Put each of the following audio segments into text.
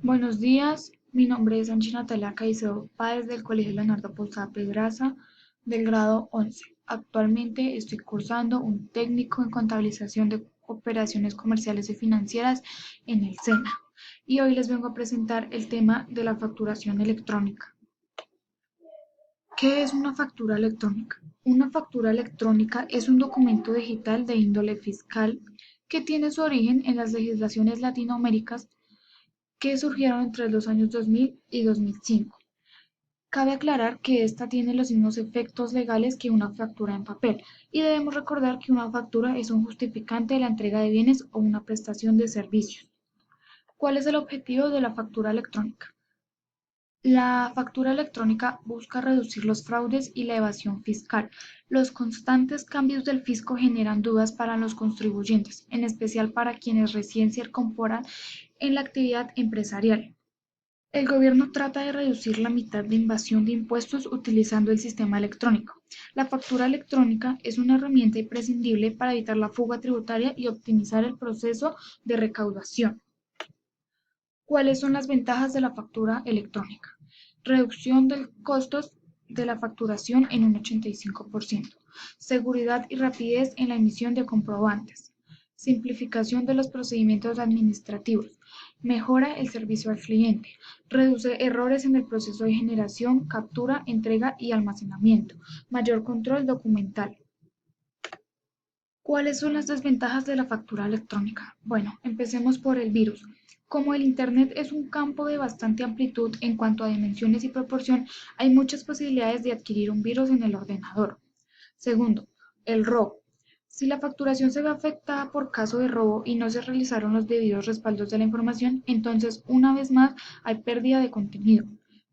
Buenos días, mi nombre es Angie Natalia Caicedo Páez del Colegio Leonardo Posada Pedraza del grado 11. Actualmente estoy cursando un técnico en contabilización de operaciones comerciales y financieras en el SENA y hoy les vengo a presentar el tema de la facturación electrónica. ¿Qué es una factura electrónica? Una factura electrónica es un documento digital de índole fiscal que tiene su origen en las legislaciones latinoamericanas que surgieron entre los años 2000 y 2005. Cabe aclarar que esta tiene los mismos efectos legales que una factura en papel y debemos recordar que una factura es un justificante de la entrega de bienes o una prestación de servicios. ¿Cuál es el objetivo de la factura electrónica? La factura electrónica busca reducir los fraudes y la evasión fiscal. Los constantes cambios del fisco generan dudas para los contribuyentes, en especial para quienes recién se incorporan en la actividad empresarial. El gobierno trata de reducir la mitad de invasión de impuestos utilizando el sistema electrónico. La factura electrónica es una herramienta imprescindible para evitar la fuga tributaria y optimizar el proceso de recaudación. ¿Cuáles son las ventajas de la factura electrónica? Reducción de costos de la facturación en un 85%. Seguridad y rapidez en la emisión de comprobantes. Simplificación de los procedimientos administrativos. Mejora el servicio al cliente. Reduce errores en el proceso de generación, captura, entrega y almacenamiento. Mayor control documental. ¿Cuáles son las desventajas de la factura electrónica? Bueno, empecemos por el virus. Como el Internet es un campo de bastante amplitud en cuanto a dimensiones y proporción, hay muchas posibilidades de adquirir un virus en el ordenador. Segundo, el robo. Si la facturación se ve afectada por caso de robo y no se realizaron los debidos respaldos de la información, entonces una vez más hay pérdida de contenido.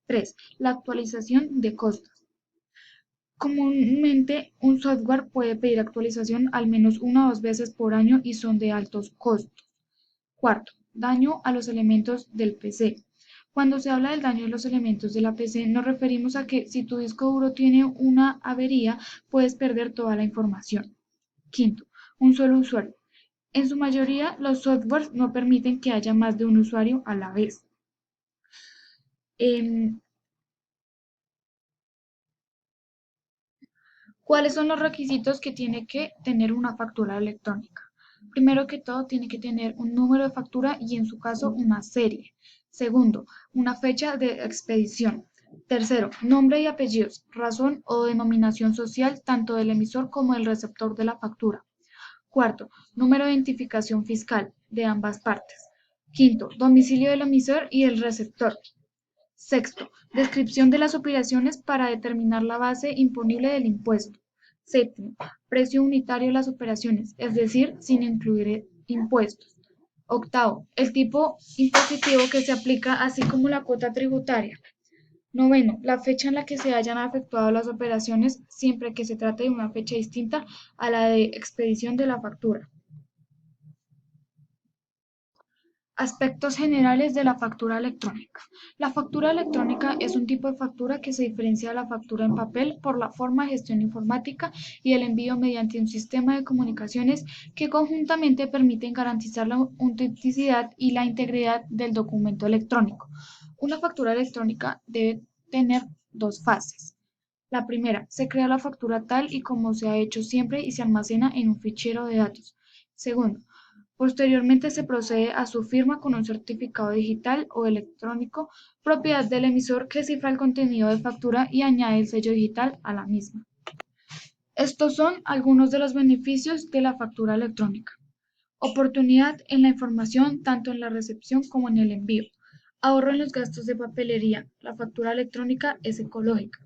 3. La actualización de costos. Comúnmente, un software puede pedir actualización al menos una o dos veces por año y son de altos costos. Cuarto, daño a los elementos del PC. Cuando se habla del daño de los elementos de la PC, nos referimos a que si tu disco duro tiene una avería, puedes perder toda la información. Quinto, un solo usuario. En su mayoría, los softwares no permiten que haya más de un usuario a la vez. Em, ¿Cuáles son los requisitos que tiene que tener una factura electrónica? Primero que todo, tiene que tener un número de factura y en su caso una serie. Segundo, una fecha de expedición. Tercero, nombre y apellidos, razón o denominación social tanto del emisor como del receptor de la factura. Cuarto, número de identificación fiscal de ambas partes. Quinto, domicilio del emisor y el receptor. Sexto, descripción de las operaciones para determinar la base imponible del impuesto. Séptimo, precio unitario de las operaciones, es decir, sin incluir impuestos. Octavo, el tipo impositivo que se aplica, así como la cuota tributaria. Noveno, la fecha en la que se hayan efectuado las operaciones, siempre que se trate de una fecha distinta a la de expedición de la factura. Aspectos generales de la factura electrónica. La factura electrónica es un tipo de factura que se diferencia de la factura en papel por la forma de gestión informática y el envío mediante un sistema de comunicaciones que conjuntamente permiten garantizar la autenticidad y la integridad del documento electrónico. Una factura electrónica debe tener dos fases. La primera, se crea la factura tal y como se ha hecho siempre y se almacena en un fichero de datos. Segundo, posteriormente se procede a su firma con un certificado digital o electrónico, propiedad del emisor que cifra el contenido de factura y añade el sello digital a la misma. Estos son algunos de los beneficios de la factura electrónica. Oportunidad en la información tanto en la recepción como en el envío. Ahorro en los gastos de papelería. La factura electrónica es ecológica.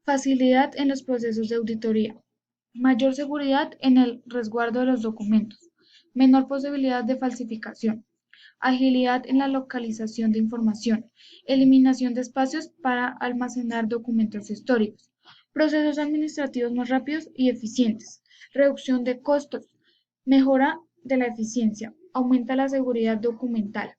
Facilidad en los procesos de auditoría. Mayor seguridad en el resguardo de los documentos. Menor posibilidad de falsificación. Agilidad en la localización de información. Eliminación de espacios para almacenar documentos históricos. Procesos administrativos más rápidos y eficientes. Reducción de costos. Mejora de la eficiencia. Aumenta la seguridad documental.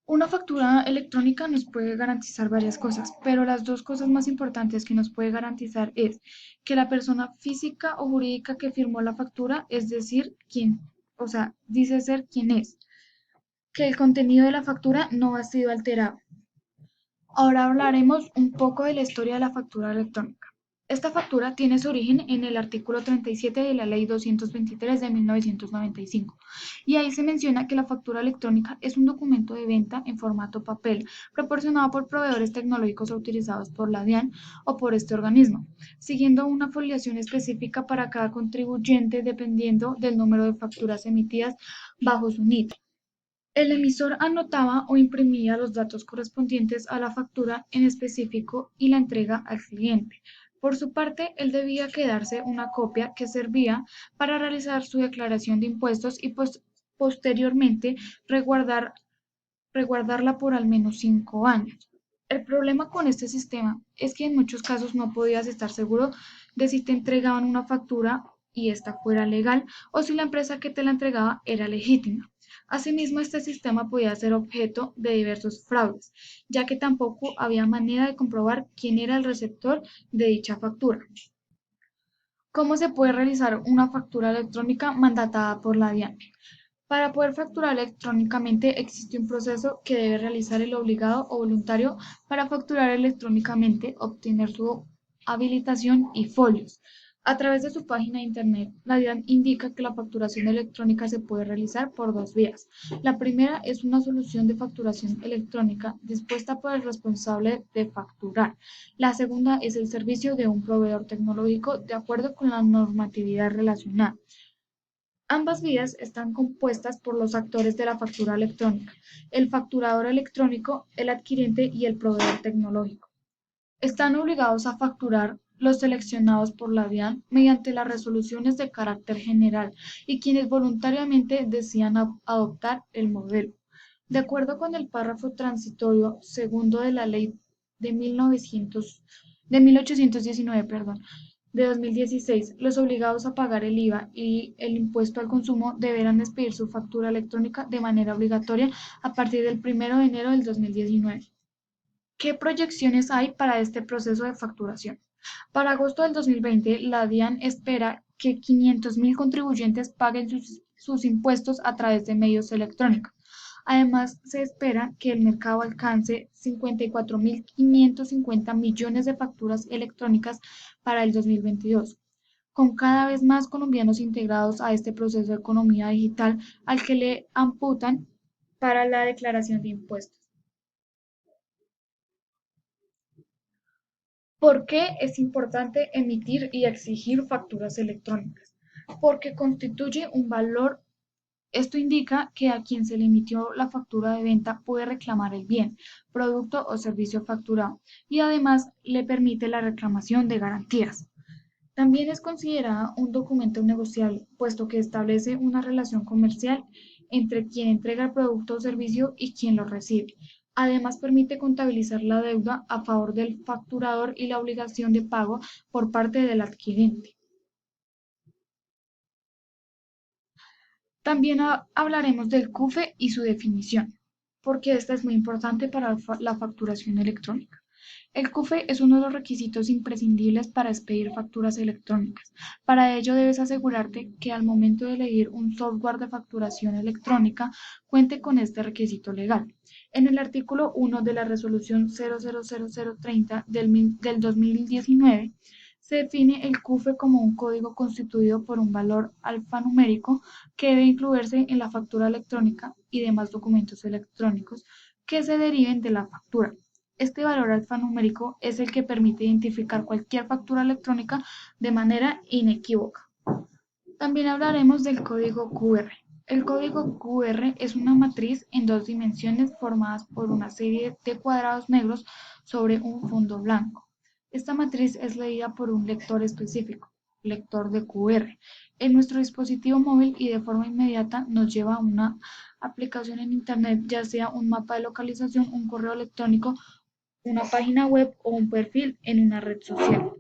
Una factura electrónica nos puede garantizar varias cosas, pero las dos cosas más importantes que nos puede garantizar es que la persona física o jurídica que firmó la factura, es decir, quién, o sea, dice ser quién es, que el contenido de la factura no ha sido alterado. Ahora hablaremos un poco de la historia de la factura electrónica. Esta factura tiene su origen en el artículo 37 de la Ley 223 de 1995 y ahí se menciona que la factura electrónica es un documento de venta en formato papel proporcionado por proveedores tecnológicos autorizados por la DIAN o por este organismo, siguiendo una foliación específica para cada contribuyente dependiendo del número de facturas emitidas bajo su NIT. El emisor anotaba o imprimía los datos correspondientes a la factura en específico y la entrega al cliente. Por su parte, él debía quedarse una copia que servía para realizar su declaración de impuestos y posteriormente reguardarla por al menos 5 años. El problema con este sistema es que en muchos casos no podías estar seguro de si te entregaban una factura y esta fuera legal o si la empresa que te la entregaba era legítima. Asimismo, este sistema podía ser objeto de diversos fraudes, ya que tampoco había manera de comprobar quién era el receptor de dicha factura. ¿Cómo se puede realizar una factura electrónica mandatada por la DIAN? Para poder facturar electrónicamente existe un proceso que debe realizar el obligado o voluntario para facturar electrónicamente, obtener su habilitación y folios. A través de su página de internet, la DIAN indica que la facturación electrónica se puede realizar por dos vías. La primera es una solución de facturación electrónica dispuesta por el responsable de facturar. La segunda es el servicio de un proveedor tecnológico de acuerdo con la normatividad relacionada. Ambas vías están compuestas por los actores de la factura electrónica: el facturador electrónico, el adquirente y el proveedor tecnológico. Están obligados a facturar los seleccionados por la DIAN mediante las resoluciones de carácter general y quienes voluntariamente decidan adoptar el modelo. De acuerdo con el párrafo transitorio segundo de la Ley de 1819, de 2016, los obligados a pagar el IVA y el impuesto al consumo deberán expedir su factura electrónica de manera obligatoria a partir del 1 de enero del 2019. ¿Qué proyecciones hay para este proceso de facturación? Para agosto del 2020, la DIAN espera que 500.000 contribuyentes paguen sus impuestos a través de medios electrónicos. Además, se espera que el mercado alcance 54.550 millones de facturas electrónicas para el 2022, con cada vez más colombianos integrados a este proceso de economía digital al que le amputan para la declaración de impuestos. ¿Por qué es importante emitir y exigir facturas electrónicas? Porque constituye un valor. Esto indica que a quien se le emitió la factura de venta puede reclamar el bien, producto o servicio facturado y además le permite la reclamación de garantías. También es considerada un documento negociable, puesto que establece una relación comercial entre quien entrega el producto o servicio y quien lo recibe. Además, permite contabilizar la deuda a favor del facturador y la obligación de pago por parte del adquirente. También hablaremos del CUFE y su definición, porque esta es muy importante para la facturación electrónica. El CUFE es uno de los requisitos imprescindibles para expedir facturas electrónicas. Para ello debes asegurarte que al momento de elegir un software de facturación electrónica cuente con este requisito legal. En el artículo 1 de la resolución 000030 del 2019 se define el CUFE como un código constituido por un valor alfanumérico que debe incluirse en la factura electrónica y demás documentos electrónicos que se deriven de la factura. Este valor alfanumérico es el que permite identificar cualquier factura electrónica de manera inequívoca. También hablaremos del código QR. El código QR es una matriz en dos dimensiones formadas por una serie de cuadrados negros sobre un fondo blanco. Esta matriz es leída por un lector específico, lector de QR, en nuestro dispositivo móvil y de forma inmediata nos lleva a una aplicación en Internet, ya sea un mapa de localización, un correo electrónico, una página web o un perfil en una red social.